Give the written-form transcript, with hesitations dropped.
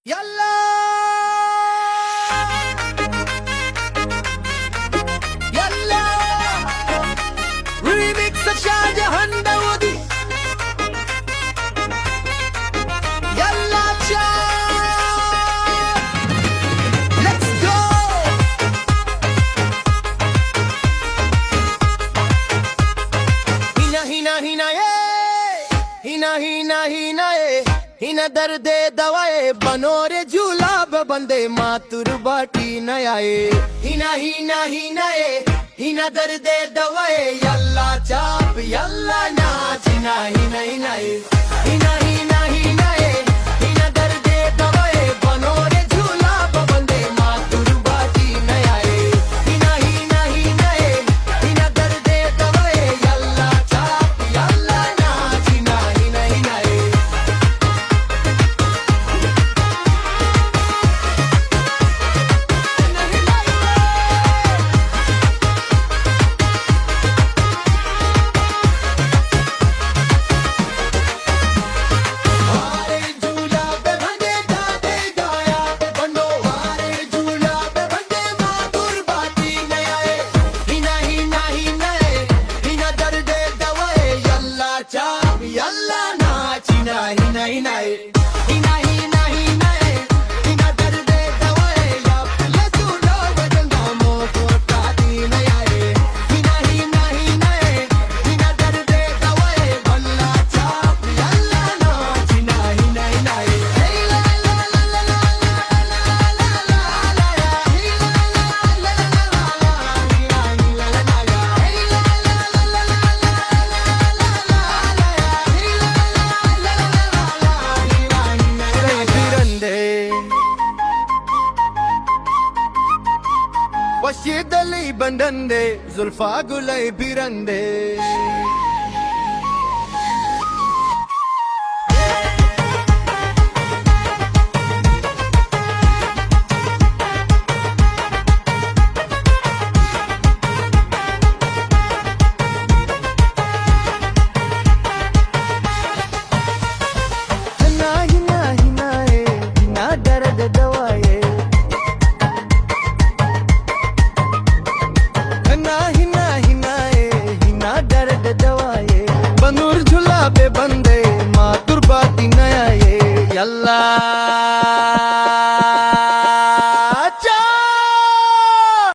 Yalla Yalla Remix Shahjahan Dawoodi Yalla cha Let's go Hina darde dawaye banore julab bande matur bati nayaye hina darde dawaye yalla chap yalla naach hina darde dawaye banore julab bande matur bati nayaye hina darde dawaye yalla chap yalla naach hina Yalla naach hina darde dawaye yalla suno wajanga mo kotati nayaye hina darde dawaye balla chap yalla naach hina hey la la la la la Washidali bandande, Zulfa gulay birande.